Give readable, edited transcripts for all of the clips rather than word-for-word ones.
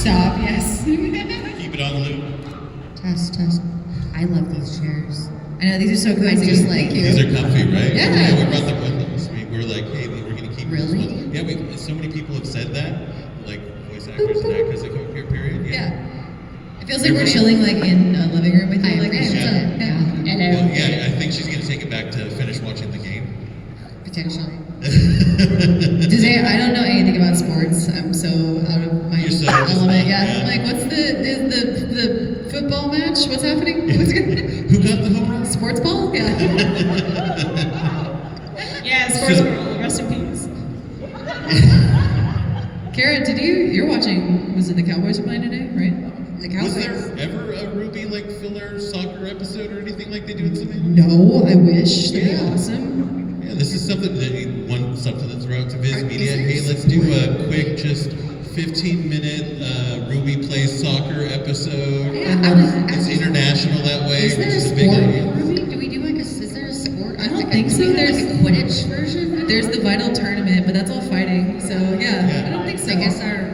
Stop, yes. Keep it on the loop. Test. I love these chairs. I know, these are so cozy. I just like you. These are comfy, right? Yeah. We brought them with us. We were like, hey, we're going to keep Really? this one. Yeah, so many people have said that, like voice actors and actors that come up here, period. Yeah. It feels like we're chilling like in a living room with you. Like, agree. yeah. Well, yeah, I think she's going to take it back to finish watching the game. Potentially. I don't know anything about sports. I'm so out of my You're so just element. not- Yeah. yeah. Like, what's the football match? What's happening? Who got the home run? Sports ball? Yeah. Yeah, sports girl. Rest in peace. Kara, you're watching, was it the Cowboys are playing today, right? The Was Cowboys. there ever a RWBY like filler soccer episode or anything like they do in something? No, I wish. That'd be Yeah. awesome. Yeah, this is something that something to throw out to Viz Is Media. there Hey, let's do a quick, just 15-minute RWBY plays soccer episode. Yeah, It's international that way. Is there which a is sport? big idea. Do we do is there a sport? I don't think so. Do we have, There's like a Quidditch version. There's the vital tournament, but that's all fighting. So yeah. I don't think so. I guess our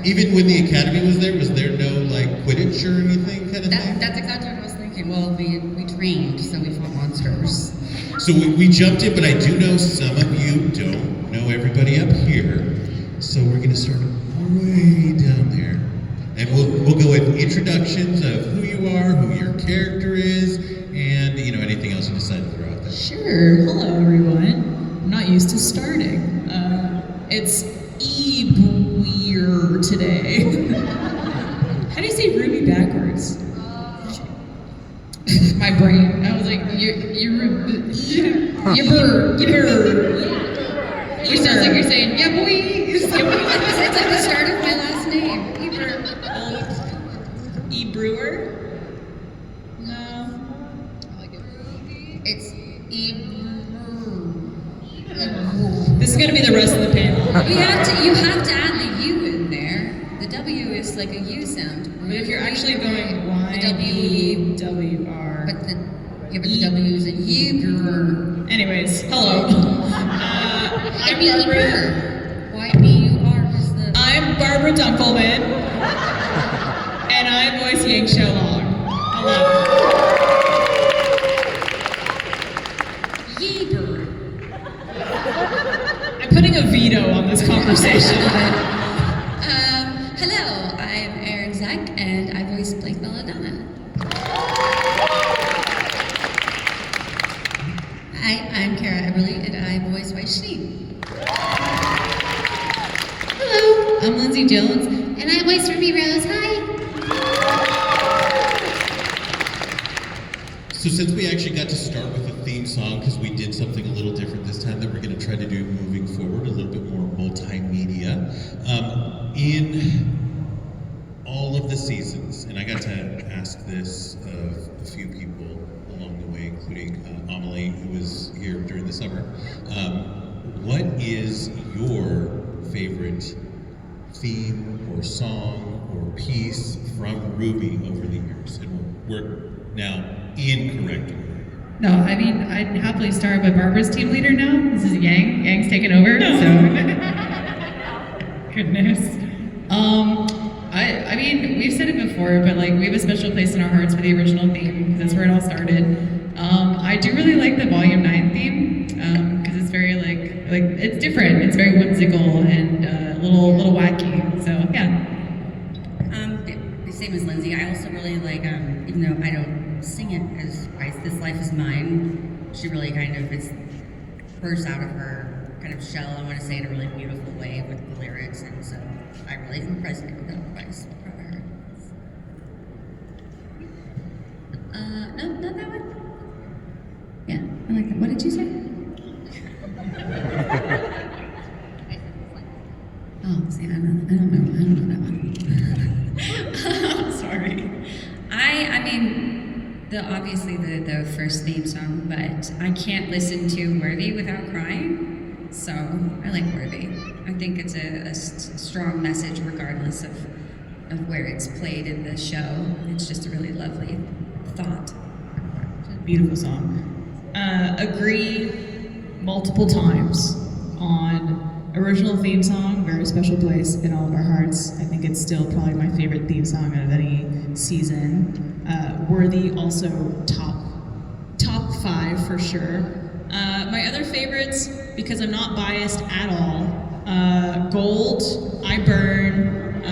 Even when the academy was there no like Quidditch or anything kind of thing? that's exactly what I was thinking. Well, we trained, so we fought monsters. So we jumped in, but I do know some of you don't know everybody up here. So we're going to start way down there. And we'll go with introductions of who you are, who your character is, and anything else you decide to throw out there. Sure. Hello, everyone. I'm not used to starting. It's E-Beer today. How do you say Ruby backwards? My brain. I was like, you sounds like you're saying, yeah, boy. It's like the start of my last name. E-Brewer? No. It's This is gonna be the rest of the panel. You have to add the U in there. The W is like a U sound. But if you're actually going the W, Y-E-W-R. but the W is a U. Anyways, hello. I'm Barbara. Y-B-U-R is the. I'm Barbara Dunkelman. And I voice Yang Xiaolong. Hello. Yeeber. I'm putting a veto on this conversation. Hello, I'm Erin Zach, and I voice Blake Belladonna. Hi, I'm Kara Eberly, and I voice White Sheep. Hello, I'm Lindsay Jones. And I voice Ruby Rose. Hi. So since we actually got to start with a theme song, because we did something a little different this time that we're going to try to do moving forward, a little bit more multimedia, in all of the seasons, and I got to ask this of a few people along the way, including Amelie, who was here during the summer. What is your favorite theme or song or piece from RWBY over the years? And we're now in correct order. No, I mean, I'd happily start, but Barbara's team leader now. This is Yang. Yang's taken over, so. Goodness. I mean, we've said it before, but like, we have a special place in our hearts for the original theme, because that's where it all started. I do really like the Volume 9 theme, because it's very like, it's different. It's very whimsical and a little wacky, so yeah. The same as Lindsay. I also really like, even though I don't sing it as This Life Is Mine, she really kind of bursts out of her kind of shell, I want to say, in a really beautiful way with the lyrics, and so I really am resonate with that advice from her. No, not that one? Yeah, I like that. What did you say? Oh, see, I don't know that one. Sorry. I mean, obviously the first theme song, but I can't listen to Worthy without crying, so I like Worthy. I think it's a strong message regardless of where it's played in the show. It's just a really lovely thought. Beautiful song. Agree multiple times on Original theme song, very special place in all of our hearts. I think it's still probably my favorite theme song out of any season. Worthy also top 5 for sure. My other favorites, because I'm not biased at all, Gold, I Burn,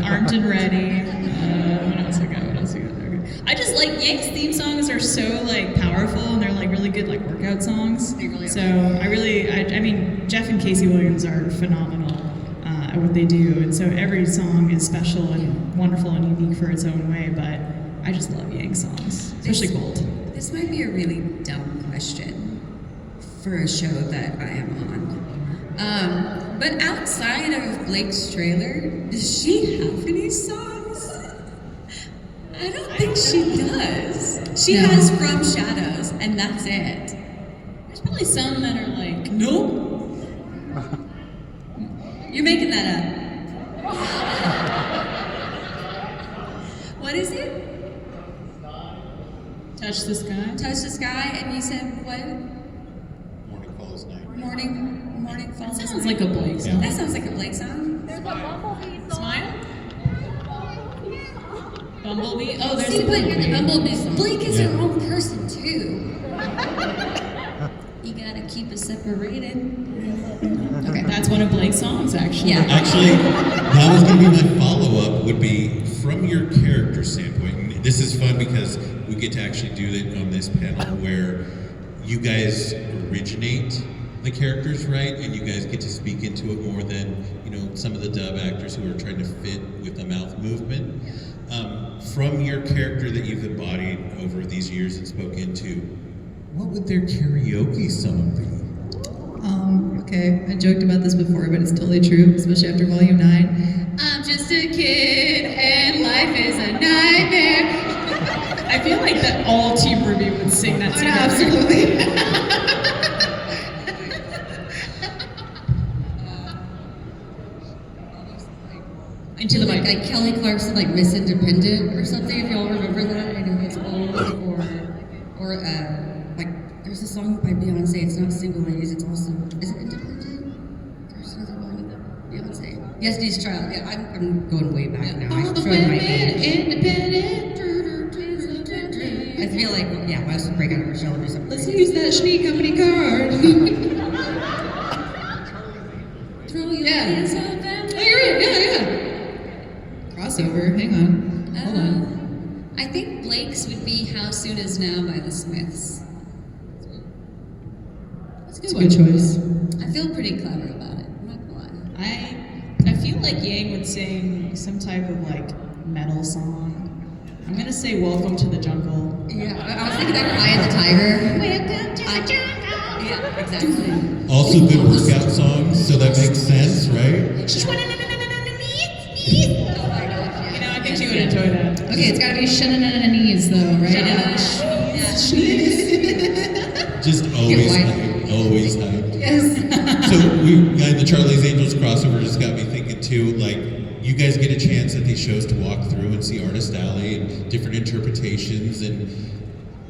Armed and Ready. What else I got? Okay. I just like Yank's theme songs are so like powerful and they're like really good like workout songs. They really are. So I mean Jeff and Casey Williams are phenomenal at what they do, and so every song is special and wonderful and unique for its own way. But I just love Yank songs, especially Gold. This might be a really dumb question for a show that I am on. But outside of Blake's trailer, does she have any songs? I don't think she does. She has From Shadows, and that's it. There's probably some that are like, nope. You're making that up. What is it? Touch the Sky. Touch the Sky, and you said what? Morning follows night. Morning That falls. sounds like a Blake song. That sounds like a Blake song. There's a Bumblebee song. Smile? Bumblebee? Oh, there's See, a but Bumblebee. Bumblebee song. Blake is Yeah. her own person too. You gotta keep it separated. Okay, that's one of Blake's songs, actually. Yeah. Actually, that was going to be my follow-up, would be from your character standpoint. And this is fun because we get to actually do it on this panel where you guys originate the characters, right? And you guys get to speak into it more than, some of the dub actors who are trying to fit with a mouth movement. From your character that you've embodied over these years and spoken to, what would their karaoke song be? Okay, I joked about this before, but it's totally true, especially after Volume 9. I'm just a kid and life is a nightmare. I feel like that all Team RWBY would sing that together. Absolutely. Into the mic. Like Kelly Clarkson, like Miss Independent or something. If y'all remember that, I know it's old. Or like there's a song by Beyonce. It's not Single Ladies. It's also is it Independent? There's another one. Beyonce. Destiny's Child. Yeah, I'm going way back now. All I'm the showing my women age. independent. I feel like I was break out of her shell and do something. Let's use that Schnee Company card. Throw your Yeah. hands up and Oh, you're right. Yeah. Crossover. Hang on. Hold on. I think Blake's would be How Soon Is Now by the Smiths. That's a good choice. I feel pretty clever about it. I'm not gonna lie. I feel like Yang would sing some type of like metal song. I'm gonna say Welcome to the Jungle. Yeah, I was thinking like Eye of the Tiger. Welcome to the jungle. Yeah, exactly. Also good workout songs, so that makes sense, right? Oh my gosh. You know, I think she would enjoy that. Okay, it's gotta be shenanigans though, right? Yeah. Just always hyped, always hyped. Yes. So we the Charlie's Angels crossover just got me thinking too, like you guys get a chance at these shows to walk through and see Artist Alley and different interpretations, and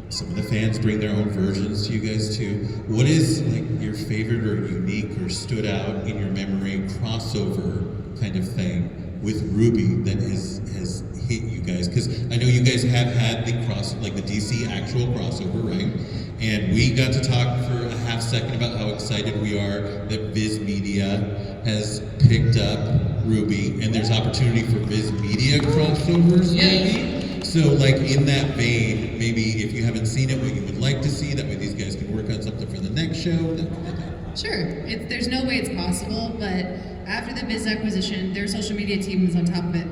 some of the fans bring their own versions to you guys too. What is like your favorite or unique or stood out in your memory crossover kind of thing with RWBY that has hit you guys? Because I know you guys have had the the DC actual crossover, right? And we got to talk for a half second about how excited we are that Viz Media has picked up RWBY, and there's opportunity for Viz Media crossovers, maybe. So, like in that vein, maybe if you haven't seen it, what you would like to see, that way these guys can work on something for the next show. That kind of thing. Sure. There's no way it's possible, but after the Viz acquisition, their social media team was on top of it.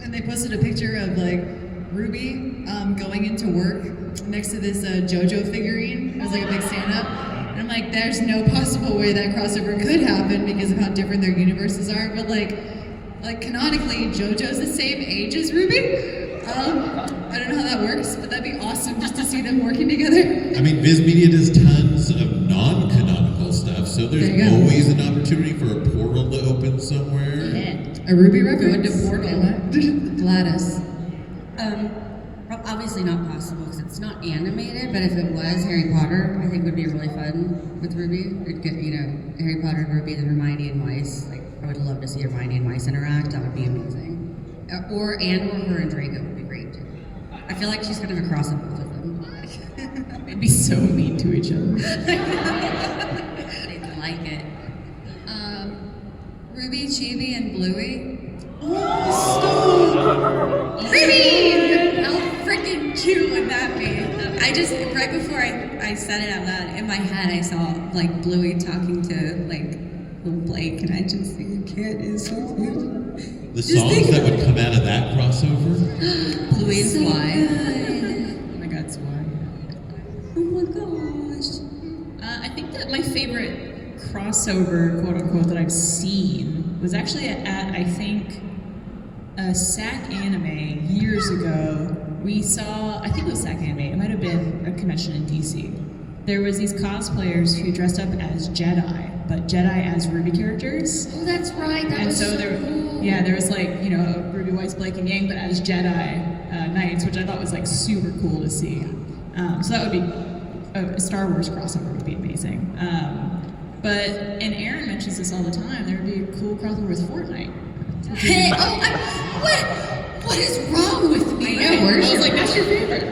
And they posted a picture of like RWBY going into work next to this JoJo figurine. It was like a big stand-up. And I'm like, there's no possible way that crossover could happen because of how different their universes are. But like canonically, JoJo's the same age as RWBY. I don't know how that works, but that'd be awesome just to see them working together. I mean, Viz Media does tons of non-canonical stuff, so there's There you go. always an opportunity for a portal to open somewhere. A RWBY reference. Going to Portal. Gladys. Obviously obviously not possible because it's not animated, but if it was Harry Potter, I think would be really fun with Ruby. It'd get, Harry Potter and Ruby, then Hermione and Weiss. Like, I would love to see Hermione and Weiss interact. That would be amazing. Or her and Draco would be great too. I feel like she's kind of a cross of both of them. They'd be so mean to each other. They'd like it. Ruby, Chibi, and Bluey. Ruby! How freaking cute would that be? I just, right before I said it out loud, in my head I saw like Bluey talking to like little Blake, and I just think, kid is so cute. The songs that would come out of that crossover? Bluey and Sly. Oh my God, Sly. Oh my gosh. I think that my favorite crossover, quote unquote, that I've seen was actually at I think, a SAC anime years ago. We saw, I think it was SAC anime, it might have been a convention in DC. There was these cosplayers who dressed up as Jedi, but Jedi as RWBY characters. Oh, that's right. That And was so so there, cool. yeah, there was like, RWBY, Weiss, Blake, and Yang, but as Jedi Knights, which I thought was like super cool to see. So that would be, a Star Wars crossover would be amazing. But, and Aaron mentions this all the time, there would be a cool crossover with Fortnite. Hey, what is wrong with me? I know, I was like, that's your favorite.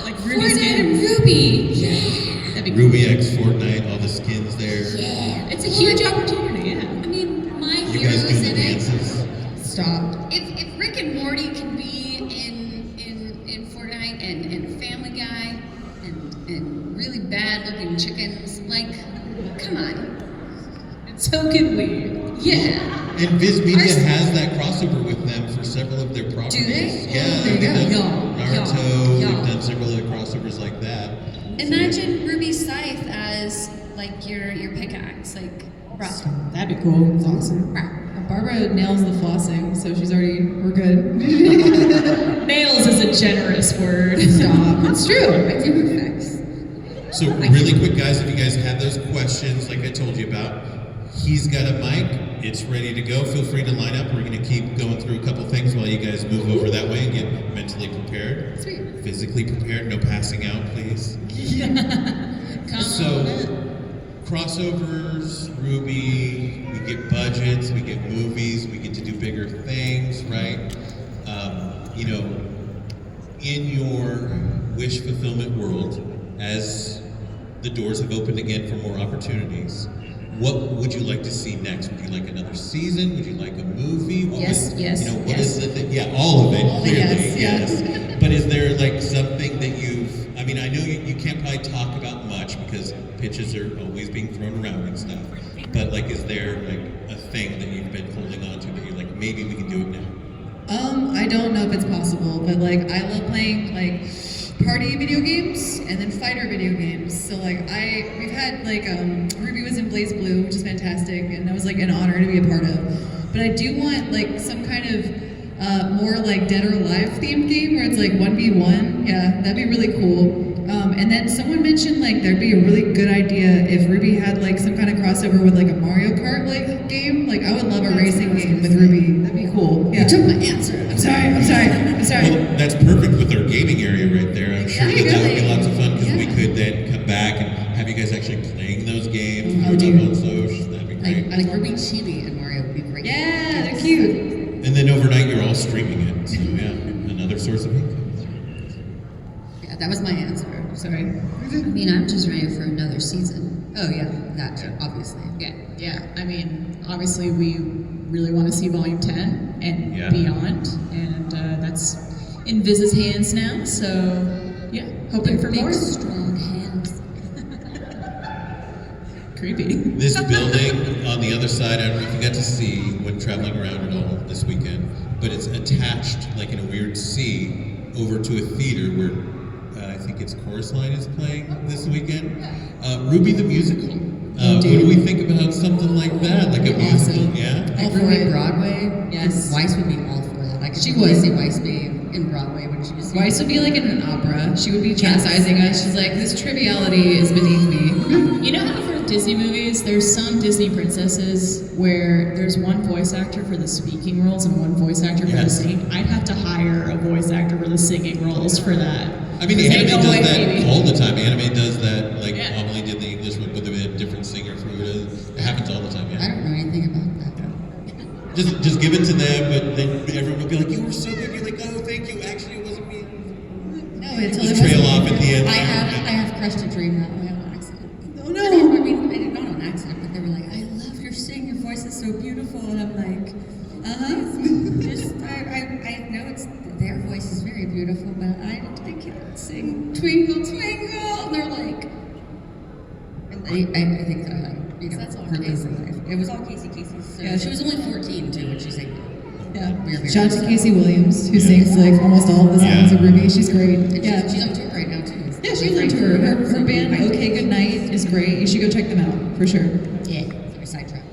Like Ruby's Fortnite and skins. Ruby. Yeah. That'd be cool. Ruby X Fortnite, all the skins there. Yeah. It's a huge opportunity, yeah. I mean, my You guys heroes do the in it. dances? Stop. If Rick and Morty can be in Fortnite and Family Guy and really bad looking chickens, like, come on. And so can we. Yeah. And Viz Media Ours- has that crossover with them for several of their properties. Do they? Yeah, Oh, there you they've go. done Yeah, Naruto, yeah. they've done several other crossovers like that. Imagine Ruby Scythe as like your pickaxe, like bruh. That'd be cool. It's awesome. Bruh. Barbara nails the flossing, so we're good. Nails is a generous word. Stop. It's true. I do effects. So really quick, guys, if you guys have those questions, like I told you about, he's got a mic. It's ready to go. Feel free to line up. We're going to keep going through a couple things while you guys move over that way and get mentally prepared. Sweet. Physically prepared. No passing out, please. So, crossovers, Ruby, we get budgets, we get movies, we get to do bigger things, right? In your wish fulfillment world, as the doors have opened again for more opportunities, what would you like to see next? Would you like another season? Would you like a movie? What Yes, would, yes, what yes. is the thing? Yeah, all of it, All the clearly, yes, yes. But is there like something that I know you can't probably talk about much because pitches are always being thrown around and stuff. But like, is there like a thing that you've been holding on to that you're like, maybe we can do it now? I don't know if it's possible, but like I love playing like party video games and then fighter video games. So like we've had like Ruby was in Blaze Blue, which is fantastic, and that was like an honor to be a part of. But I do want like some kind of more like Dead or Alive themed game where it's like 1v1. Yeah, that'd be really cool. And then someone mentioned like there'd be a really good idea if Ruby had like some kind of crossover with like a Mario Kart like game. Like I would love a racing game with Ruby. That'd be cool. Yeah. You took my answer. I'm sorry. Well, that's perfect with our gaming area right there. I'm sure that would be lots of fun because we Yeah. could then come back and have you guys actually playing those games. Oh, We dear. were talking on social. That'd be great. Like Ruby, Chibi, and Mario would be great. Yeah, they're cute. And then overnight, you're all streaming it. So yeah, another source of income. Yeah, that was my answer. Sorry. I mean, I'm just ready for another season. Oh yeah, that too, obviously. Yeah. I mean, obviously we really want to see Volume 10 and Yeah. beyond, and that's in Viz's hands now. So yeah, hoping for Big, more. strong hands. Creepy. This building on the other side, I don't know if you got to see when traveling around at all this weekend, but it's attached like in a weird C over to a theater where I think it's Chorus Line is playing this weekend. Ruby the Musical. What do we think about something like that? Like a musical, yeah? Like All for Ruby it. Broadway. Yes. Weiss would be all for that. I could She totally would. see Weiss being in Broadway when she was. Weiss would be like in an opera. She would be chastising us. She's like, this triviality is beneath me. You know how for Disney movies, there's some Disney princesses where there's one voice actor for the speaking roles and one voice actor for the singing. I'd have to hire a voice actor for the singing roles for that. I mean, anime does that all the time. Anime does that, like Amelie did the English one, but they had a different singer for it. It happens all the time, I don't know anything about that. Just give it to them, but then everyone will be like, "You were so good." You're like, "Oh, thank you. Actually, it wasn't me." No, it's Just trail off at the end. I have crushed a dream that way on accident. Oh no! I mean, not on accident, but they were like, "I love your singing. Your voice is so beautiful," and I'm like, Just I know it's their voice is very beautiful, but I can't sing Twinkle Twinkle. And they're like, and I think that That's all her Casey. days in life. It was all Casey. So Yeah. she was only 14 too when she sang. Yeah. Shout out to Casey Williams, who sings like almost all of the songs of RWBY. She's great. And Yeah. she's on tour right now too. Yeah, she's on tour. Her band, Okay Goodnight, is great. You should go check them out, for sure. Yeah, sorry, sidetrack.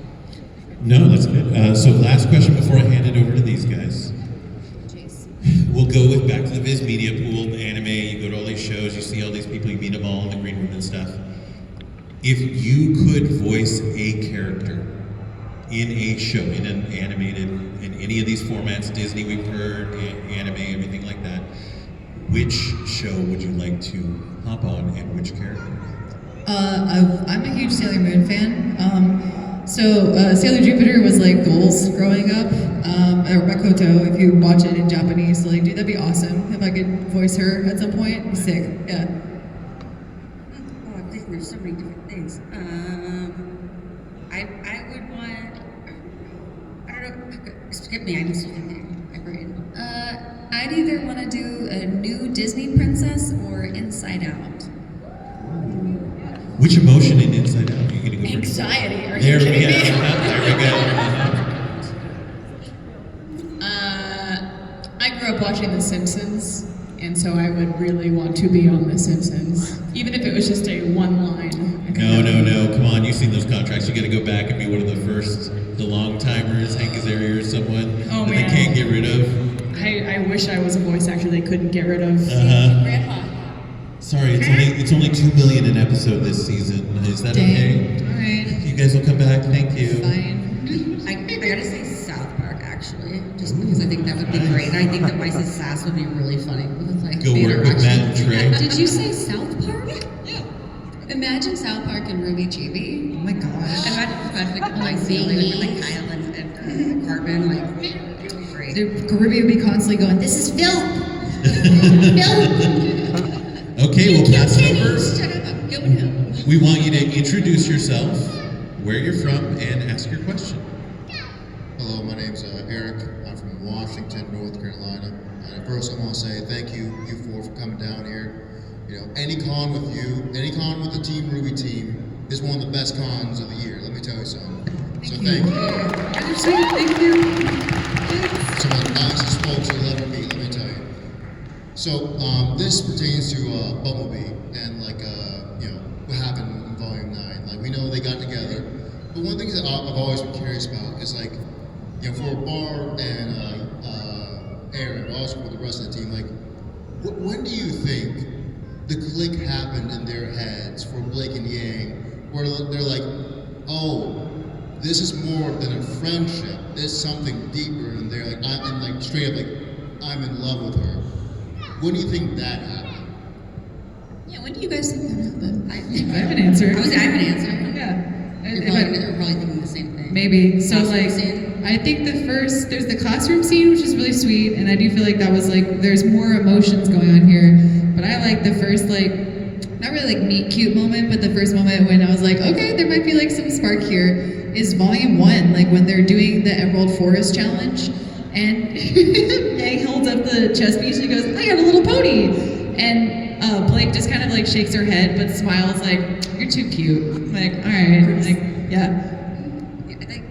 No, that's good. So last question before I hand it over to these guys. We'll go with back to the Viz Media Pool, anime, you go to all these shows, you see all these people, you meet them all in the green room and stuff. If you could voice a character in a show, in an animated, in any of these formats, Disney we've heard, anime, everything like that, which show would you like to hop on and which character? I'm a huge Sailor Moon fan. Sailor Jupiter was like goals growing up. Or Makoto, if you watch it in Japanese, so like, dude, that'd be awesome if I could voice her at some point. It'd be sick. Yeah. Oh, I'm thinking there's so many different things. I would want. I don't know. Skip me. I'm still thinking. My brain. I'd either want to do a new Disney princess or Inside Out. Which emotion in Inside Out are you going to go for? Anxiety. Are you There we kidding go. me? There we go. I grew up watching The Simpsons, and so I would really want to be on The Simpsons, even if it was just a one line. No. Come on, you've seen those contracts. You got to go back and be one of the first, the long timers, Hank Azaria or someone Oh, that man. they can't get rid of. I wish I was a voice actor they couldn't get rid of. Grandpa. Sorry, it's only 2 million an episode this season. Is that okay? Alright. You guys will come back. Thank you. Fine. I gotta say South Park actually, just because I think that would be great, and I think that Mice's Sass would be really funny with like Go the work with Matt and Trey. Did you say South Park? Yeah. Imagine South Park and RWBY GB. Oh my gosh. Imagine like Mice with like Kyle and Cartman, like it would be great. The Caribbean would be constantly going, this is filth! Okay, we'll pass it over. Shut up, I'm going home. We want you to introduce yourself, where you're from, and ask your question. Hello, my name's Eric. I'm from Washington, North Carolina. And first, I want to say thank you, you four, for coming down here. You know, any con with you, any con with the Team RWBY team is one of the best cons of the year. Let me tell you something. So thank you. Thank you. Some of the nicest folks you'll ever meet. Let me tell you. So this pertains to Bumblebee and like what happened in Volume 9. Like we know they got together, but one thing that I've always been curious about is like for Barb and Aaron, but also for the rest of the team, like when do you think the click happened in their heads for Blake and Yang, where they're like, oh, this is more than a friendship. There's something deeper, and they're like, and like straight up like, I'm in love with her. When do you think that happened? Yeah, when do you guys think that happened? I have an answer. I have an answer. Yeah. You're probably thinking the same thing. Maybe. So Classroom like, scene? I think there's the classroom scene, which is really sweet, and I do feel like that was like, there's more emotions going on here. But I like the first like, not really like meet cute moment, but the first moment when I was like, okay, there might be like some spark here, is Volume 1, like when they're doing the Emerald Forest Challenge, and Yang holds up the chess piece and he goes, I got a little pony, and Blake just kind of like shakes her head but smiles like, you're too cute. I'm like, all right, like, yeah.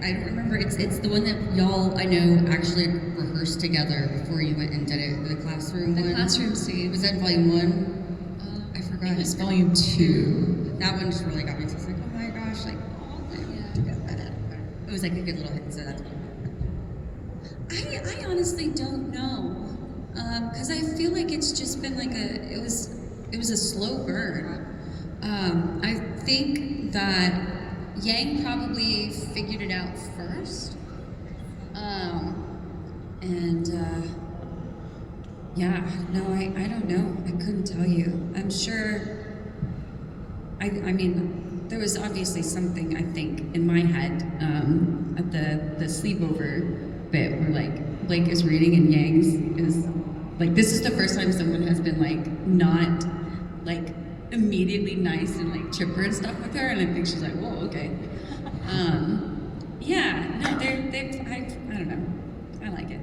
I don't remember. It's the one that y'all I know actually rehearsed together before you went and did it. The classroom The one. classroom scene. Was that Volume 1? I forgot. It was Volume 2. That one just really got me. Just like, oh my gosh, like it was like a good little hit. So that's. I honestly don't know, because I feel like it's just been like it was a slow burn. I think that Yang probably figured it out first. Yeah, no, I don't know. I couldn't tell you. I'm sure. I mean, there was obviously something I think in my head at the sleepover bit where like Blake is reading and Yang's is like, this is the first time someone has been like not like immediately nice and like chipper and stuff with her, and I think she's like, whoa, okay. Yeah, no, I don't know. I like it.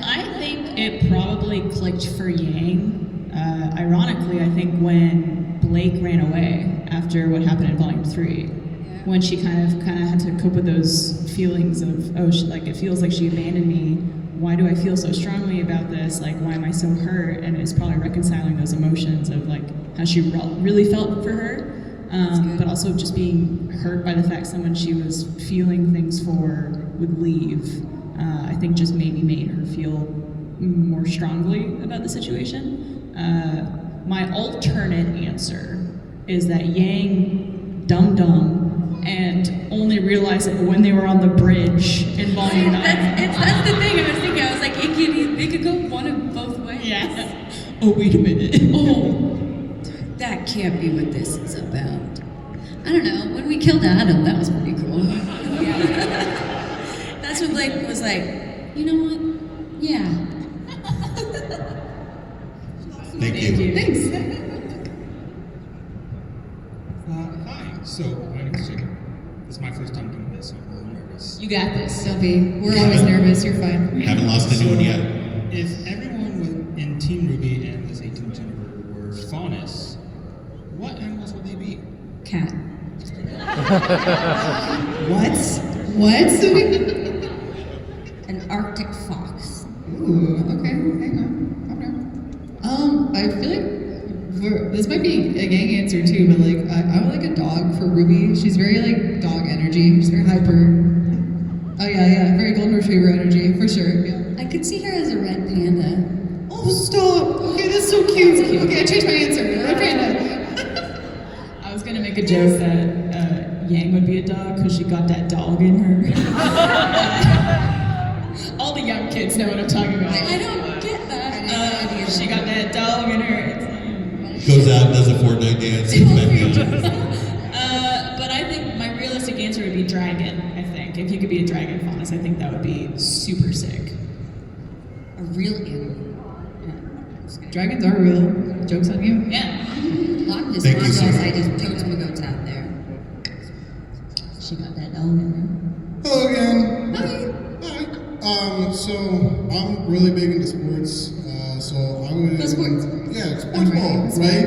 I think it probably clicked for Yang. Ironically, I think when Blake ran away after what happened in Volume 3, when she kind of had to cope with those feelings of, oh, it feels like she abandoned me. Why do I feel so strongly about this? Like, why am I so hurt? And it's probably reconciling those emotions of like how she really felt for her, but also just being hurt by the fact someone she was feeling things for would leave. I think just maybe made her feel more strongly about the situation. My alternate answer is that Yang dumb and only realized it when they were on the bridge in Volume 9. That's the thing. I was thinking. I was like, it could go one of both ways. Yeah. Oh, wait a minute. Oh, that can't be what this is about. I don't know. When we killed Adam, that was pretty cool. That's when Blake was like, you know what? Yeah. Thank you. Thanks. Hi. So, my name is Jacob. This is my first time doing this, so I'm a little nervous. you got this. Don't be. We're always nervous. You're fine. We haven't lost anyone yet. If everyone in Team RWBY and this 18 Jennifer were Faunus, what animals would they be? Cat. What? An Arctic fox. Ooh, okay, hang on. Calm down. I feel like this might be a gang answer too, but like I would like a dog for RWBY. She's very like dog energy. She's very hyper. Oh yeah, very golden retriever energy for sure. Yeah. I could see her as a red panda. Oh stop! Okay, that's so cute. Okay, I changed my answer. Red panda. I was gonna make a joke that Yang would be a dog because she got that dog in her. All the young kids know what I'm talking about. I don't get that. She got that dog in her. Goes out and does a Fortnite dance. But I think my realistic answer would be dragon. I think if you could be a dragon Faunus, I think that would be super sick. A real animal. Dragons are real. Joke's on you. Yeah. Loch Ness Thank you, Monsters, sir. I just totes my goats out there. She got that dog in Hello again. Hi. So I'm really big into sports. So I would. Go sports. Yeah, sports ball, right?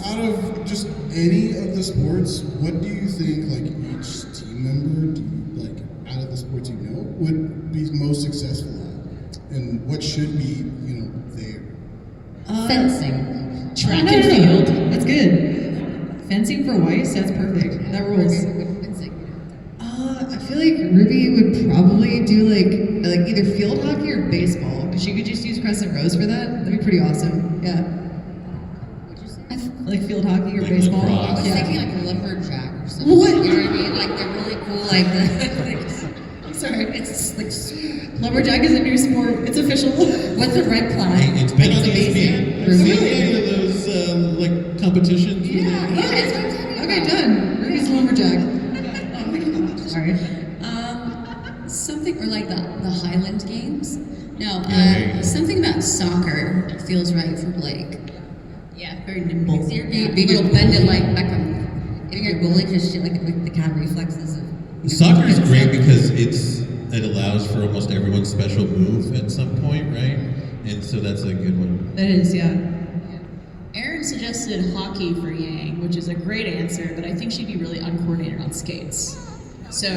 Out of just any of the sports, what do you think like each team member, out of the sports you know, would be most successful at, and what should be, there? Fencing. Track no, and no. field. That's good. Fencing for Weiss, that's perfect. That rules. Fencing. I feel like RWBY would probably do like either field hockey or baseball, because she could just use Crescent Rose for that. That'd be pretty awesome. Yeah. What'd you say? Like field hockey or Like baseball. lacrosse. I was Yeah. thinking like a lumberjack or something. What? You know what I mean? Like they're really cool. Like the. Sorry. It's like. Lumberjack is a new sport. It's official. What's a red flag? Hey, it's been on That's ESPN. amazing. Have you Really? seen any of those like competitions? Yeah. that's what I'm talking about. Okay, done. RWBY's a lumberjack. Oh my gosh. Sorry. Something or like the Highland Games. No, Yeah. something about soccer feels right for Blake. Yeah, very nimble. You're being able to bend it like Beckham. Hitting your goalie because she like the cat reflexes of. Soccer is great because it allows for almost everyone's special move at some point, right? And so that's a good one. That is, yeah. Aaron suggested hockey for Yang, which is a great answer, but I think she'd be really uncoordinated on skates. So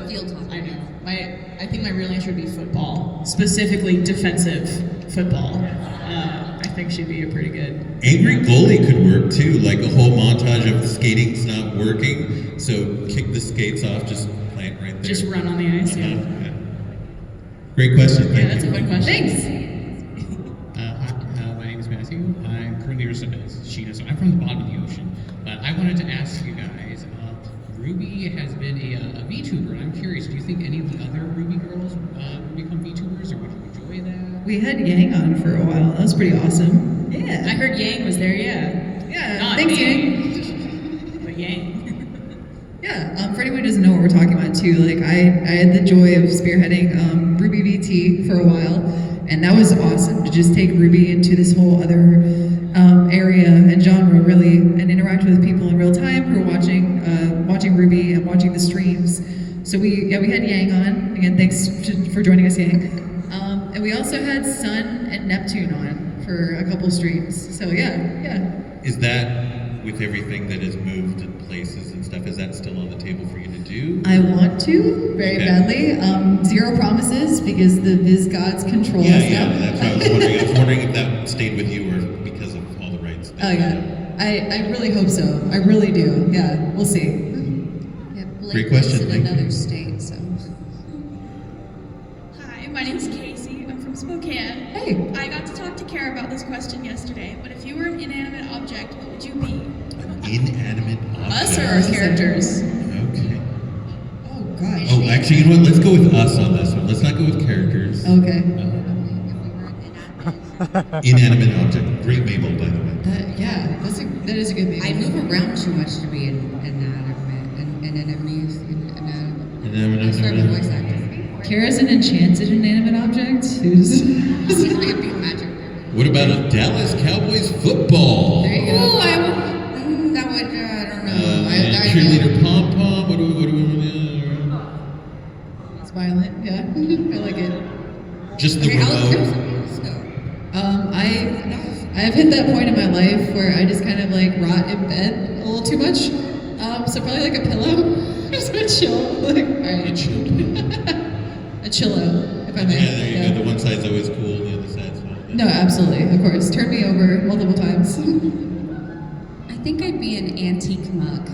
Field hockey. I know. I think my real answer would be football, specifically defensive football. I think she'd be a pretty good. Angry goalie could work too, like a whole montage of the skating's not working, so kick the skates off, just plant right there. Just run on the ice. Yeah. Yeah. Great question. Yeah, Thank that's a you. fun question. Thanks. Hi, my name is Matthew. I'm from the ocean, as she does. I'm from the bottom of the ocean. But I wanted to ask you guys, RWBY has been a VTuber, and I'm curious, do you think any of the other RWBY girls would become VTubers, or would you enjoy that? We had Yang on for a while. That was pretty awesome. Yeah. I heard Yang was there, yeah. Yeah. Not Thanks, me. Yang. But Yang. Yeah, for anyone who doesn't know what we're talking about too, like I had the joy of spearheading RWBY VT for a while, and that was awesome to just take RWBY into this whole other area and genre really, and interact with people in real time who are watching RWBY and watching the streams. So we had Yang on again. Thanks for joining us, Yang. And we also had Sun and Neptune on for a couple streams. So yeah. Is that, with everything that has moved and places and stuff, is that still on the table for you to do? I want to very badly. Zero promises because the Viz gods control us now. Yeah, that's what I was wondering. I was wondering if that stayed with you or because of all the rights. Oh yeah, I really hope so. I really do. Yeah, we'll see. Yeah, Blake Great question, lives in thank you. another state, so. Hi, my name's Casey. I'm from Spokane. Hey. I got to talk to Kara about this question yesterday, but if you were an inanimate object, what would you be? An inanimate object. Us or our characters? Okay. Oh gosh. Oh, actually, you know what? Let's go with us on this one. Let's not go with characters. Okay. Inanimate object. Great Mabel, by the way. That is a good name. I move around too much to be an inanimate. That's why I'm a voice actor. Kara's an enchanted inanimate object who's. She's like a big magic. What about a Dallas Cowboys football? There you go. Ooh, that would, I don't know. I Cheerleader pom pom. What do we? It's violent. Yeah, I like it. Just the Okay, remote. let's go. I have hit that point in my life where I just kind of like rot in bed a little too much. So probably like a pillow. Just a chill. Like, all right. A chill. A chillo, if I may. Yeah, there you go. The one side's always cool, the other side's not. No, absolutely, of course. Turn me over multiple times. I think I'd be an antique mug,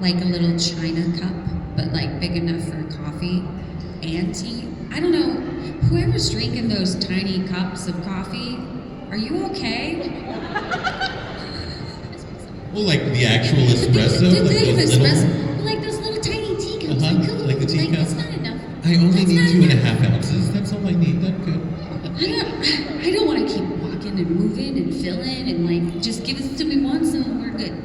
like a little china cup, but like big enough for coffee. Antique. I don't know. Whoever's drinking those tiny cups of coffee, are you okay? Well, like the actual espresso. Did like they have those little- espresso? Like those little tiny teacups. Like the teacup. It's not enough. I only That's need not 2.5 enough. ounces. That's all I need. I'm good. I don't want to keep walking and moving and filling and like just give it to me once and we're good.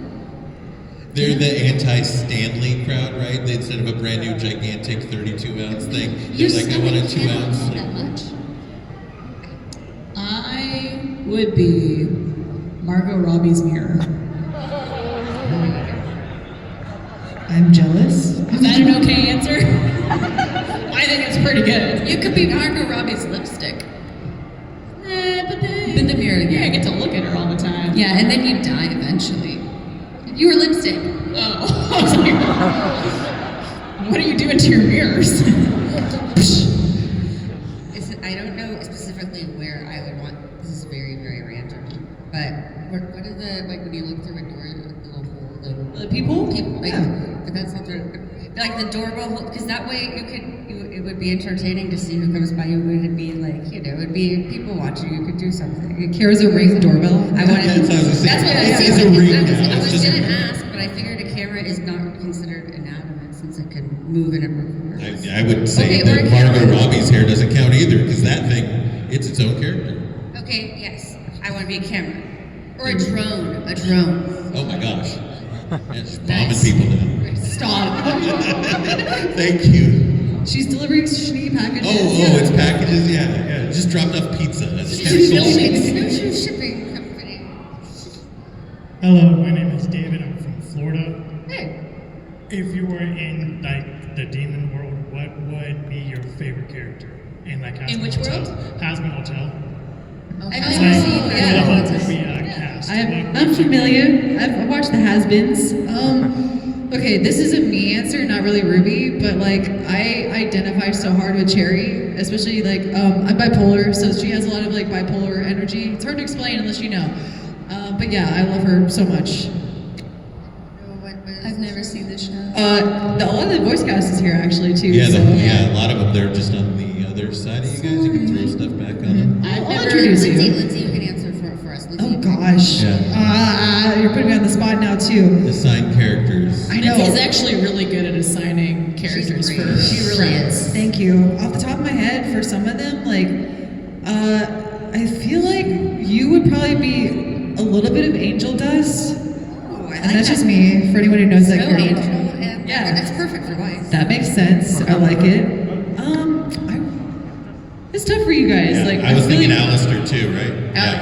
They're the anti-Stanley crowd, right? They, instead of a brand new gigantic 32-ounce thing, they're like, I want a 2 ounce. That Like, much. I would be Margot Robbie's mirror. I'm jealous. Is that an okay answer? I think it's pretty good. You could be Margot Robbie's lipstick. But the mirror, yeah, yeah. I get to look at her all the time. Yeah, and then you die eventually. You were lipstick. Oh, I was like, what are you doing to your mirrors? I don't know specifically where I would want. This is very, very random. But what are the, like when you look through a door, the little hole, The people? like, Yeah. but that's not like the doorbell hole, because that way it would be entertaining to see who comes by. You wouldn't be like, it would be people watching. You could do something. Kara's a ring doorbell. I wanted. That's what I was That's what I was saying. It's saying. a ring I now. was It's just gonna a- ask, but I figured a camera is not considered inanimate since it can move and it records. I would say Okay, or that a Margot camera. Robbie's hair doesn't count either, because that thing, it's its own character. Okay, yes, I want to be a camera or a drone. A drone. Oh my gosh. Yeah, just bombing Nice. people now. Stop. Thank you. She's delivering shitty packages. It's packages, yeah. Just dropped off pizza. That's kind of sold. Snowshoe shipping company. Hello, my name is David. I'm from Florida. Hey. If you were in like the demon world, what would be your favorite character in like Hasbin which Hotel? world? Hasbin Hotel. I've Like, never seen what that. would be cast? I'm familiar. I've watched the Hasbins. Okay, this is a me answer, not really RWBY, but like I identify so hard with Cherry, especially like I'm bipolar, so she has a lot of like bipolar energy. It's hard to explain unless you know. But yeah, I love her so much. I've never seen this show. A lot of the voice cast is here actually too. Yeah, so. a lot of them, they're just on the other side of you guys. You can throw stuff back on them. I'll introduce you. Lindsay, you can answer for us. Lindsay, Oh gosh. Yeah. You're putting me on the spot now too. Assign characters. I know. He's actually really good at assigning characters for She really is. Thank you. Off the top of my head, for some of them, like, I feel like you would probably be a little bit of angel dust. Oh, I like And that's that. just me, for anyone who knows that So character. angel, and Yeah. that's perfect for Weiss. That makes sense. I like it. It's tough for you guys. Yeah, Like I was feel thinking like- Alistair too, right?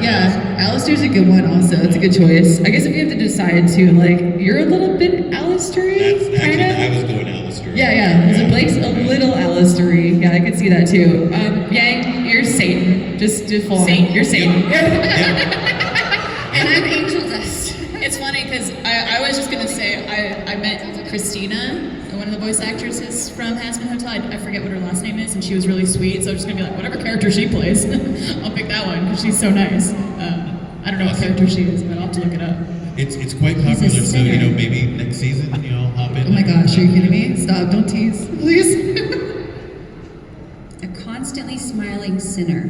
Yeah, Alistair's a good one also. It's a good choice. I guess if you have to decide too, like, you're a little bit Alistair-y, That's kind actually, of. I was going Alistair. Yeah. So Blake's a little Alistair-y. Yeah, I could see that too. Yang, you're Satan. Just full on. You're Satan. And I'm angel dust. It's funny because I was just gonna say I met Christina, one of the voice actresses from Hasbin Hotel. I forget what her last name is, and she was really sweet. So I'm just gonna be like, whatever character she plays, I'll pick that one because she's so nice. I don't know what character she is, but I'll have to look it up. It's quite popular, so you know maybe next season you'll hop in. Oh my gosh, are you kidding me? Stop, don't tease, please. A constantly smiling sinner.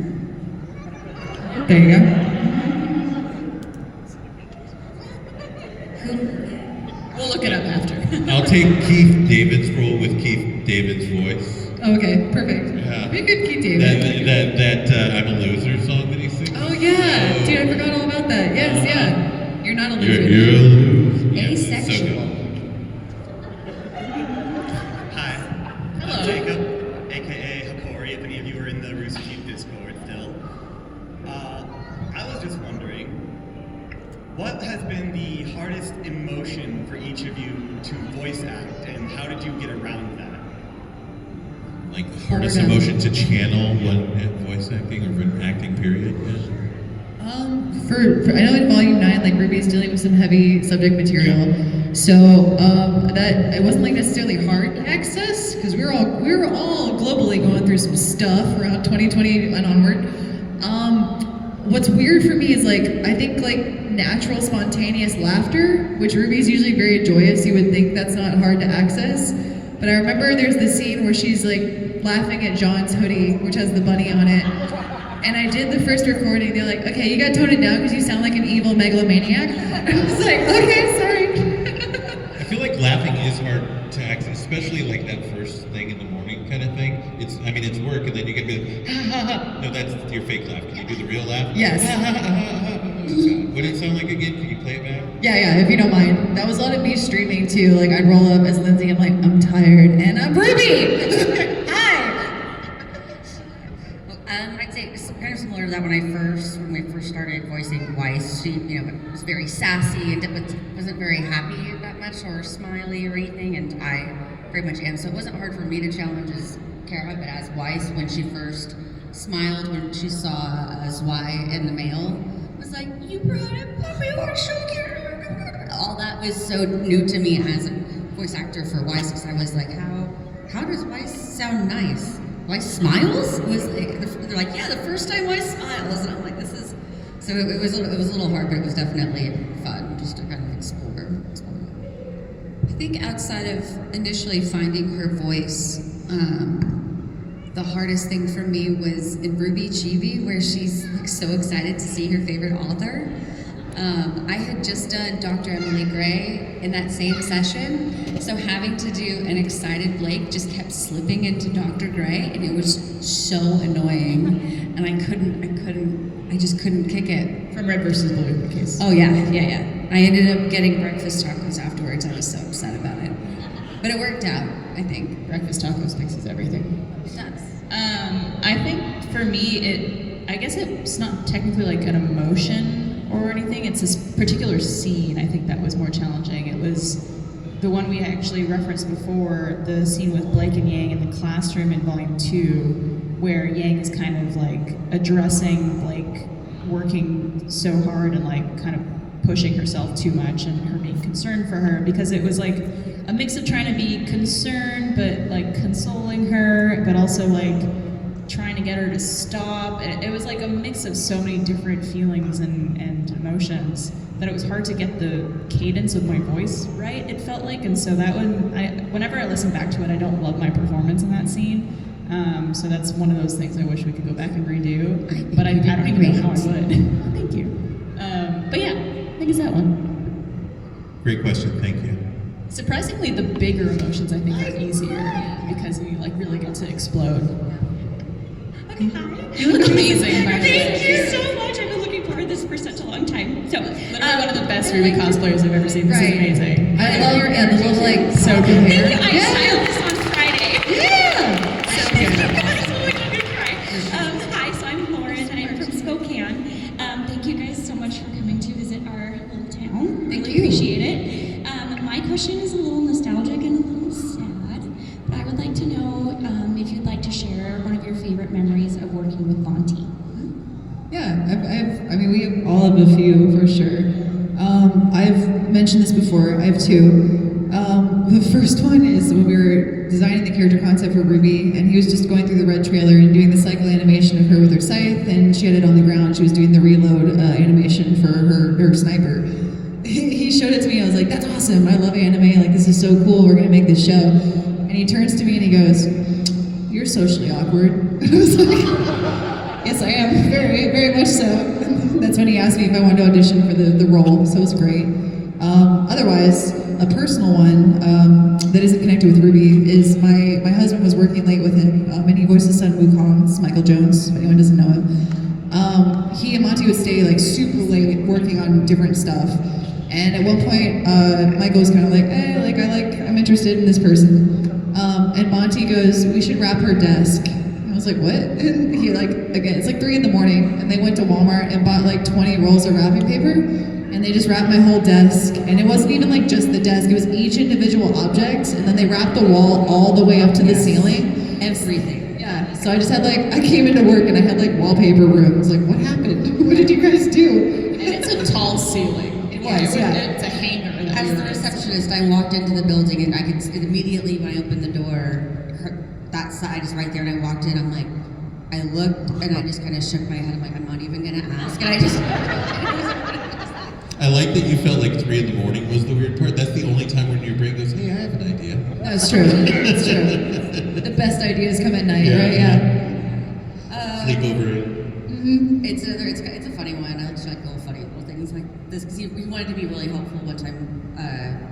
There you go. We'll look it up after. I'll take Keith David's role with Keith David's voice. Okay, perfect. Yeah. Be a good Keith David. That I'm a loser song that he sings. Oh yeah, dude, I forgot all about that. Yes, yeah. You're not a loser. You're a loser. Yeah, it's Asexual. so good. Hi. Hello. I'm Jacob, aka Hakori, if any of you are in the Rooster Teeth Discord still. I was just wondering, what has been the hardest emotion for each of you to voice act, and how did you get around that? Like the hardest emotion to channel when voice acting or when acting period. Yeah. For I know in Volume 9, like Ruby's dealing with some heavy subject material, so that it wasn't like necessarily hard to access because we were all globally going through some stuff around 2020 and onward. What's weird for me is like I think like natural spontaneous laughter, which Ruby's usually very joyous. You would think that's not hard to access, but I remember there's the scene where she's like laughing at John's hoodie, which has the bunny on it. And I did the first recording. They're like, okay, you gotta tone it down because you sound like an evil megalomaniac. I was like, okay, sorry. I feel like laughing is hard to access, especially like that first thing in the morning kind of thing. It's work, and then you get to be like, ha ha ha. No, that's your fake laugh. Can you do the real laugh? Yes. Ha, ha, ha, ha, ha. What did it sound like again? Can you play it back? Yeah, if you don't mind. That was a lot of me streaming too. Like I'd roll up as Lindsay, I'm like, I'm tired, and I'm Ruby. Hi. Well, I'd say it's kind of similar to that when we first started voicing Weiss. She, was very sassy and wasn't very happy that much or smiley or anything, and I very much am. So it wasn't hard for me to challenge as Kara, but as Weiss, when she first smiled when she saw Zwei in the mail, was like, "You brought a puppy, you're so cute." All that was so new to me as a voice actor for Weiss, because I was like, how does Weiss sound nice? Weiss smiles? It was like, they're like, yeah, the first time Weiss smiles, and I'm like, this is. So it was a little hard, but it was definitely fun just to kind of explore. I think outside of initially finding her voice, the hardest thing for me was in RWBY Chibi, where she's like so excited to see her favorite author. I had just done Dr. Emily Gray in that same session, so having to do an excited Blake just kept slipping into Dr. Gray, and it was so annoying, and I just couldn't kick it. From Red versus Blue, in case. Oh yeah. I ended up getting breakfast tacos afterwards. I was so upset about it, but it worked out. I think Breakfast tacos fixes everything. it does. I think for me, I guess it's not technically like an emotion or anything. It's this particular scene. I think that was more challenging. It was the one we actually referenced before, the scene with Blake and Yang in the classroom in Volume 2, where Yang is kind of like addressing Blake working so hard and like kind of pushing herself too much and her being concerned for her, because it was like a mix of trying to be concerned but like consoling her, but also like trying to get her to stop. It was like a mix of so many different feelings and emotions that it was hard to get the cadence of my voice right, it felt like. And so that one, whenever I listen back to it, I don't love my performance in that scene. So that's one of those things I wish we could go back and redo. But I don't even know how I would. Thank you. But yeah, think is that one. Great question, thank you. Surprisingly, the bigger emotions I think are easier because you like really get to explode. Okay, hi. You look amazing, by the way. Thank you so much. I've been looking forward to this for such a long time. So, Literally one of the best RWBY cosplayers I've ever seen. This is amazing. I love your and the little like So good thank hair. you. I styled this on Friday. Yeah. So good. Hi, so I'm Lauren. I'm from Spokane. Thank you guys so much for coming to visit our little town. Thank Really you. appreciate it. My question is a little nostalgic and a little sad, but I would like to know if you'd like to share one of your favorite memories of working with Monty. Yeah, I mean, we all have a few for sure. I've mentioned this before. I have two. The first one is when we were designing the character concept for RWBY, and he was just going through the red trailer and doing the cycle animation of her with her scythe, and she had it on the ground. She was doing the reload animation for her sniper. He showed it to me. I was like, "That's awesome! I love anime. Like, this is so cool. We're gonna make this show." And he turns to me and he goes, "You're socially awkward." I was like, "Yes, I am. Very, very much so." That's when he asked me if I wanted to audition for the role, so it was great. Otherwise, a personal one that isn't connected with RWBY is my husband was working late with him, and he voiced his son Wukong. It's Michael Jones, if anyone doesn't know him. He and Monty would stay like super late working on different stuff. And at one point, Michael was kind of like, I'm interested in this person. And Monty goes, "We should wrap her desk." And I was like, "What?" And he again, it's like 3 a.m, and they went to Walmart and bought like 20 rolls of wrapping paper. And they just wrapped my whole desk. And it wasn't even like just the desk, it was each individual object. And then they wrapped the wall all the way up to the ceiling. Everything. Yeah, so I just had I came into work and I had wallpaper room. I was like, "What happened? What did you guys do?" And it's a tall ceiling. It was, It's a hanger. As the receptionist, I walked into the building and I could immediately when I opened the door, that side is right there, and I walked in. I'm like, I looked and I just kind of shook my head. I'm like, I'm not even gonna ask. And I just. I like that you felt like 3 a.m. was the weird part. That's the only time when your brain goes, "Hey, I have an idea." That's true. That's true. The best ideas come at night, right? Yeah. Sleep over it. It's a funny one. I just like little funny little things like this because we wanted to be really helpful one time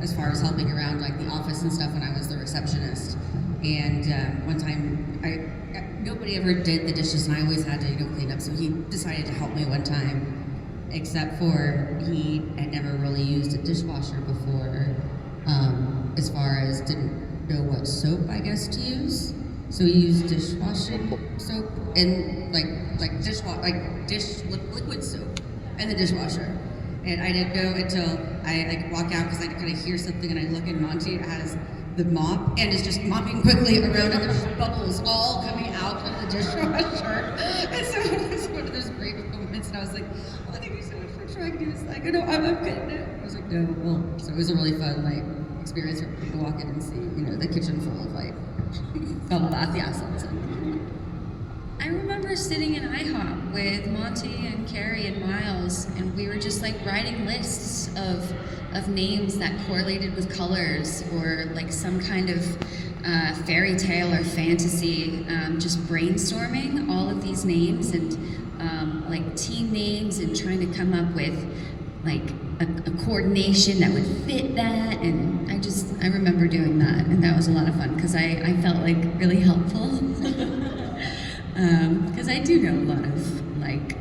as far as helping around like the office and stuff when I was the receptionist. And one time nobody ever did the dishes and I always had to clean up. So he decided to help me one time. Except for he had never really used a dishwasher before, as far as didn't know what soap I guess to use. So he used dishwashing soap and liquid soap in the dishwasher. And I didn't know until I walk out because I kind of hear something and I look at Monty has the mop and is just mopping quickly around and there's just bubbles all coming out of the dishwasher. And so it was one of those great moments and I was like, "Oh, thank you so much for trying to do this." Like, "No, I'm getting it." I was like, "No, well." So it was a really fun experience for people to walk in and see, the kitchen full of bubble bath, yeah, so. I remember sitting in IHOP with Monty and Carrie and Miles, and we were just writing lists of names that correlated with colors or some kind of fairy tale or fantasy, just brainstorming all of these names and team names and trying to come up with a coordination that would fit that. And I remember doing that, and that was a lot of fun because I felt really helpful. Because I do know a lot of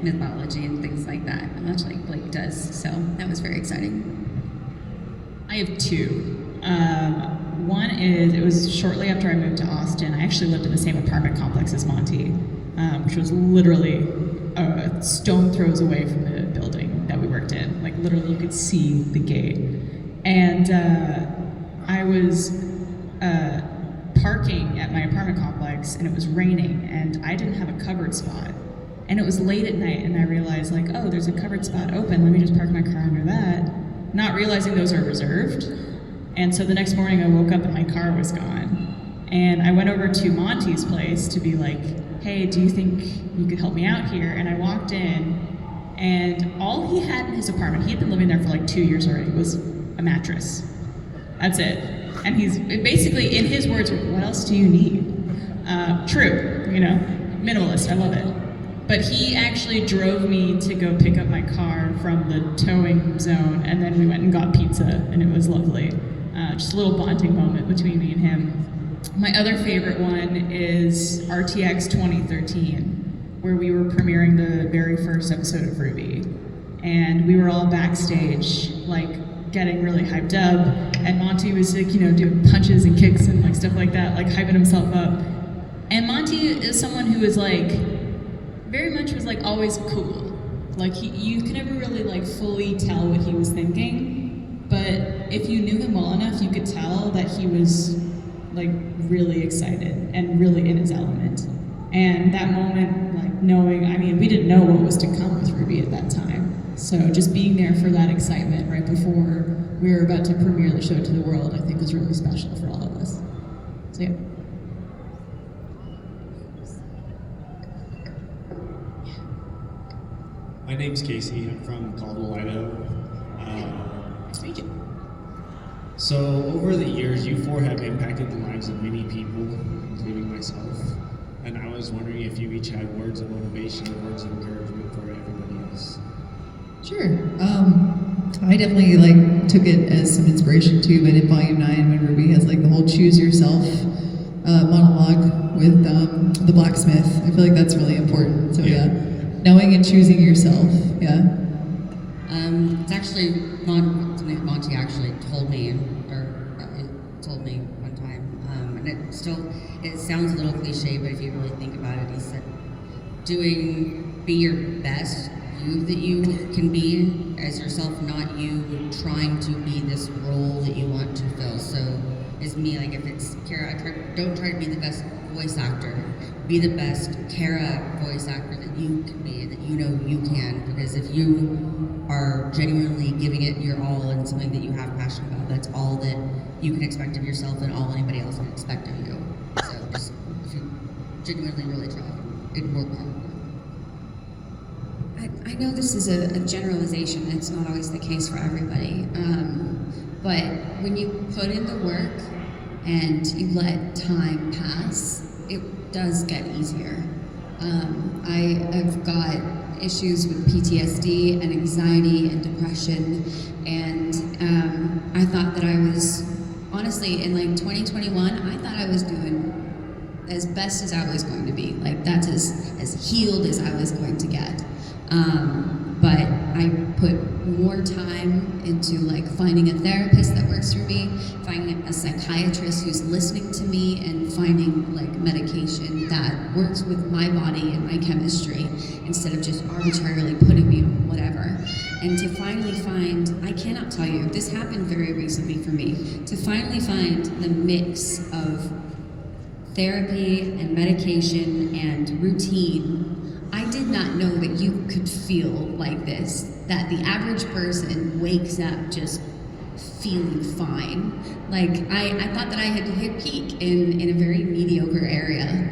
mythology and things like that, much like Blake does. So that was very exciting. I have two. One is, it was shortly after I moved to Austin. I actually lived in the same apartment complex as Monty, which was literally a stone throws away from the building that we worked in. Literally you could see the gate. And I was parking at my apartment complex and it was raining and I didn't have a covered spot. And it was late at night and I realized oh, there's a covered spot open, let me just park my car under that, not realizing those are reserved. And so the next morning I woke up and my car was gone. And I went over to Monty's place to be "Hey, do you think you could help me out here?" And I walked in and all he had in his apartment, he had been living there for 2 years already, was a mattress. That's it. And he's basically, in his words, "What else do you need?" True, minimalist, I love it. But he actually drove me to go pick up my car from the towing zone, and then we went and got pizza, and it was lovely. Just a little bonding moment between me and him. My other favorite one is RTX 2013, where we were premiering the very first episode of RWBY. And we were all backstage, like, getting really hyped up, and Monty was, like, you know, doing punches and kicks and, like, stuff like that, like, hyping himself up. And Monty is someone who is, like, very much was, like, always cool. Like, you could never really, like, fully tell what he was thinking, but if you knew him well enough, you could tell that he was, like, really excited and really in his element. And that moment, like, knowing, I mean, we didn't know what was to come with RWBY at that time. So just being there for that excitement right before we were about to premiere the show to the world, I think was really special for all of us. So yeah. My name's Casey. I'm from Caldwell, Idaho. So over the years, you four have impacted the lives of many people, including myself. And I was wondering if you each had words of motivation or words of encouragement for everybody else. Sure. I definitely like took it as some inspiration too. But in Volume 9, when RWBY has like the whole "choose yourself" monologue with the blacksmith, I feel like that's really important. So yeah, knowing and choosing yourself. Yeah. It's actually Monty actually told me, one time, and it sounds a little cliche, but if you really think about it, he said, be your best you that you can be as yourself, not you trying to be this role that you want to fill. So it's me, like if it's Kara, don't try to be the best voice actor. Be the best Kara voice actor that you can be, that you know you can, because if you are genuinely giving it your all in something that you have passion about, that's all that you can expect of yourself and all anybody else can expect of you. So just, if you genuinely really try, it'd work out. I know this is a generalization, it's not always the case for everybody, but when you put in the work and you let time pass, it does get easier. I have got issues with PTSD and anxiety and depression, and I thought that I was, honestly, in like 2021, I thought I was doing as best as I was going to be. Like that's as healed as I was going to get. But I put more time into like finding a therapist that works for me, finding a psychiatrist who's listening to me, and finding like medication that works with my body and my chemistry instead of just arbitrarily putting me on whatever. And to finally find, I cannot tell you, this happened very recently for me, to finally find the mix of therapy and medication and routine. I did not know that you could feel like this, that the average person wakes up just feeling fine. Like, I thought that I had hit peak in a very mediocre area,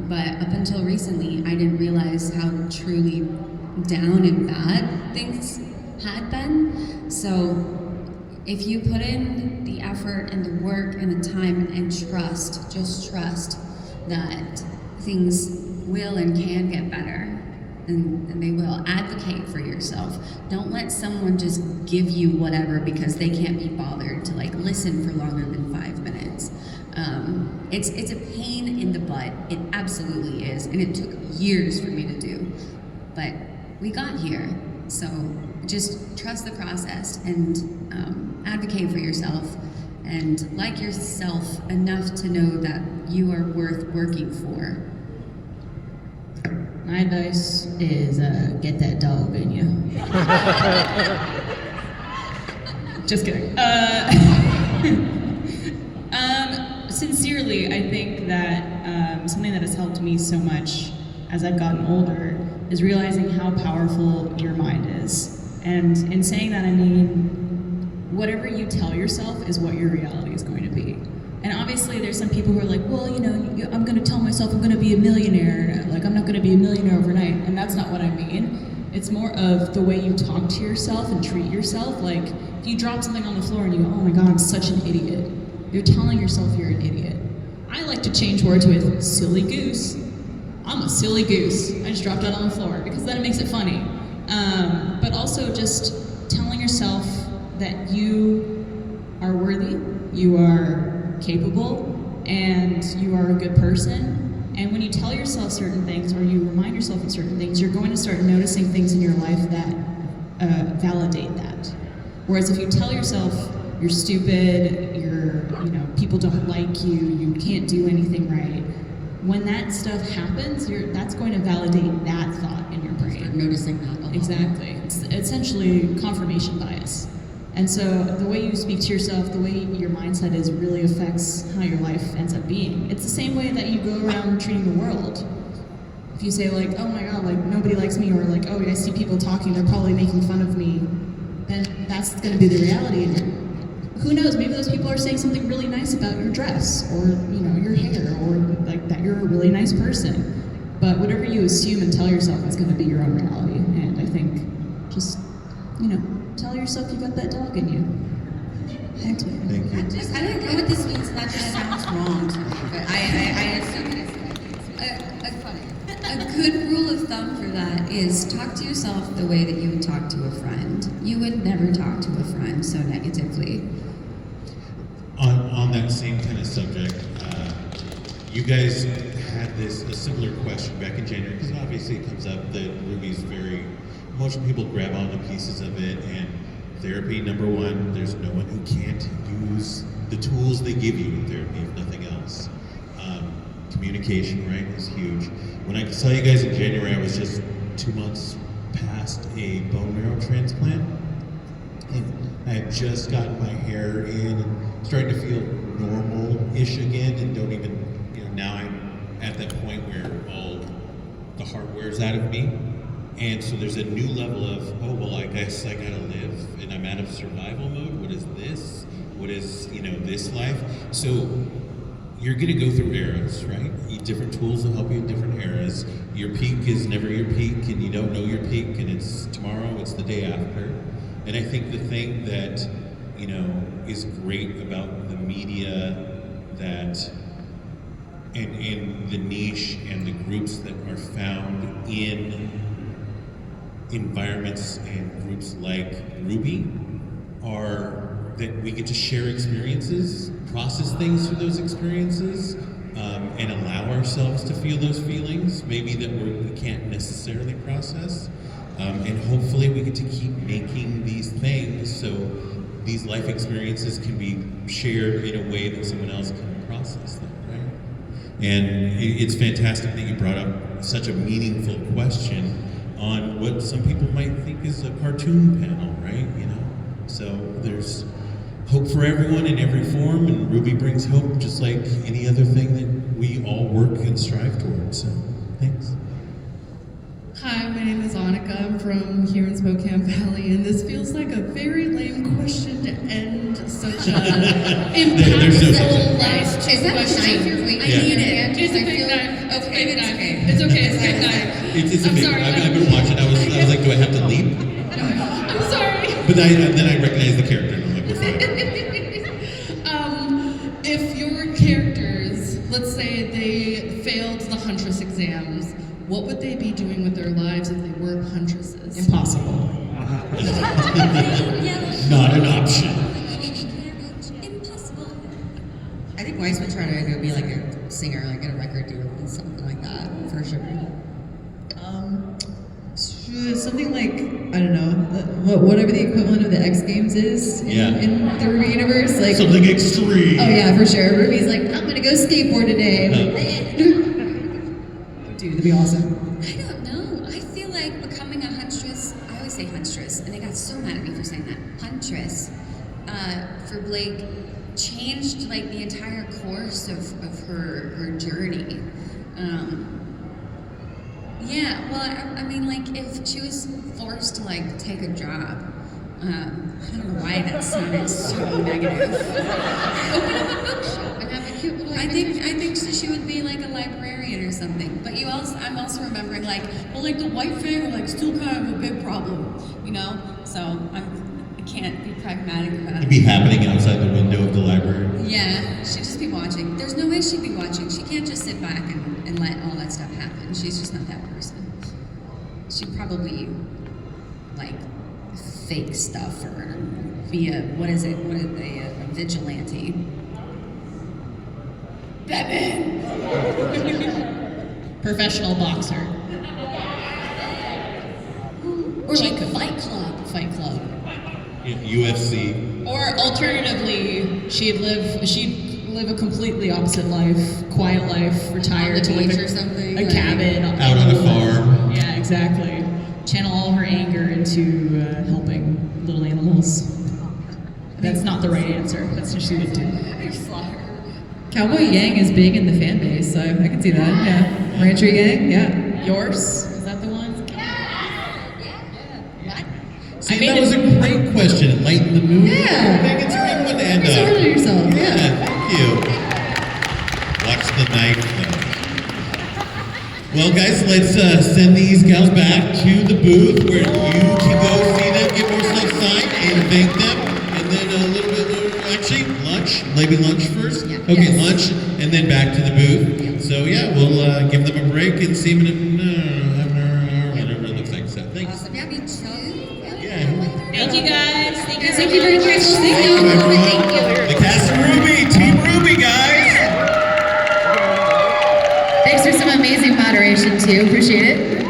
but up until recently, I didn't realize how truly down and bad things had been. So, if you put in the effort and the work and the time and trust, just trust that things will and can get better, and they will. Advocate for yourself. Don't let someone just give you whatever because they can't be bothered to like listen for longer than 5 minutes. It's a pain in the butt. It absolutely is, and it took years for me to do, but we got here. So just trust the process and advocate for yourself and like yourself enough to know that you are worth working for. My advice is get that dog in you. Just kidding. Sincerely, I think that something that has helped me so much as I've gotten older is realizing how powerful your mind is. And in saying that, I mean, whatever you tell yourself is what your reality is going to be. And obviously there's some people who are like, well, you know, I'm going to tell myself I'm going to be a millionaire. Like, I'm not going to be a millionaire overnight. And that's not what I mean. It's more of the way you talk to yourself and treat yourself. Like, if you drop something on the floor and you go, oh my God, I'm such an idiot. You're telling yourself you're an idiot. I like to change words with silly goose. I'm a silly goose. I just dropped out on the floor because then it makes it funny. But also just telling yourself that you are worthy, you are capable, and you are a good person. And when you tell yourself certain things or you remind yourself of certain things, you're going to start noticing things in your life that validate that. Whereas if you tell yourself you're stupid, people don't like you, you can't do anything right, when that stuff happens, that's going to validate that thought in your brain. Start noticing that a lot. Exactly. It's essentially confirmation bias. And so the way you speak to yourself, the way your mindset is really affects how your life ends up being. It's the same way that you go around treating the world. If you say like, oh my god, like nobody likes me, or like, oh, I see people talking, they're probably making fun of me, then that's going to be the reality. And who knows, maybe those people are saying something really nice about your dress, or your hair, or like that you're a really nice person. But whatever you assume and tell yourself is going to be your own reality. And I think just, tell yourself you got that dog in you. Thank you. I don't know what this means, and that just sounds wrong to me, but I assume it is funny. A good rule of thumb for that is talk to yourself the way that you would talk to a friend. You would never talk to a friend so negatively. On that same kind of subject, you guys had a similar question back in January, because obviously it comes up that RWBY's very emotional. People grab onto pieces of it, and therapy, number one, there's no one who can't use the tools they give you in therapy, if nothing else. Communication, right, is huge. When I saw you guys in January, I was just 2 months past a bone marrow transplant. And I had just gotten my hair in and starting to feel normal-ish again, and don't even, now I'm at that point where all the hardware's out of me. And so there's a new level of, oh, well, I guess I gotta live, and I'm out of survival mode. What is this? What is, this life? So you're gonna go through eras, right? Different tools will help you in different eras. Your peak is never your peak, and you don't know your peak, and it's tomorrow, it's the day after. And I think the thing that, is great about the media that, and the niche and the groups that are found in environments and groups like RWBY are that we get to share experiences, process things through those experiences, and allow ourselves to feel those feelings, maybe that we can't necessarily process. And hopefully we get to keep making these things so these life experiences can be shared in a way that someone else can process them, right? And it's fantastic that you brought up such a meaningful question on what some people might think is a cartoon panel, right? So there's hope for everyone in every form, and RWBY brings hope just like any other thing that we all work and strive towards. So, thanks. Hi, my name is Annika. I'm from here in Spokane Valley, and this feels like a very lame question to end such a impactful last two questions. I need it. It's a big knife. Okay, it's okay. It's okay. It's a big knife. It's a I'm big. sorry. I've been watching. I was like, do I have to leap? I'm sorry. But then I recognize the character, and I'm like, we're fine. If your characters, let's say they failed the Huntress exams, what would they be doing with their lives if they were huntresses? Impossible. Not an option. Impossible. I think Weiss would try to go be like a singer, like get a record deal and something like that, for sure. Something like, I don't know, whatever the equivalent of the X Games is in the RWBY universe. Like something extreme. Oh yeah, for sure. RWBY's like, I'm gonna go skateboard today. Dude, that'd be awesome. I don't know. I feel like becoming a huntress, I always say huntress, and they got so mad at me for saying that. Huntress, for Blake, changed like the entire course of her journey. Yeah, well, I mean, like, if she was forced to, like, take a job, I don't know why that sounded so negative. Open up a bookshop and have a cute little... I think she would be, like, a librarian or something. But I'm also remembering, like, well, like, the white family, like, still kind of a big problem, So, can't be pragmatic about It'd it. be happening outside the window of the library. Yeah, she'd just be watching. There's no way she'd be watching. She can't just sit back and let all that stuff happen. She's just not that person. She'd probably like fake stuff or be a a vigilante. Batman. Professional boxer. Or like Fight Club. Fight Club. UFC. Or alternatively, she'd live a completely opposite life, quiet life, retire On the to live beach or something, a like- cabin Out on a farm. Yeah, exactly. Channel all her anger into helping little animals. That's not the right answer. That's what she would do. Cowboy Yang is big in the fan base, so I can see that. Yeah. Rancher Yang, yeah. Yours? Is that the one? See, that was a great question. It lightened the mood. Yeah. I think it's a good one to end You're so on. hard on yourself. Yeah, thank you. Watch the knife, though. Well, guys, let's send these gals back to the booth where you can go see them, get more stuff signed, and thank them. And then a little bit later, actually, lunch. Maybe lunch first? Yeah. Okay, Yes. lunch, and then back to the booth. So, yeah, we'll give them a break and see them in half an hour, whatever it looks like. So, thanks. Awesome. Yeah, me too. Yeah. Thank you guys. Thank you. Thank you very much. Thank you, everyone. The cast of RWBY, Team RWBY, guys. Thanks for some amazing moderation, too. Appreciate it.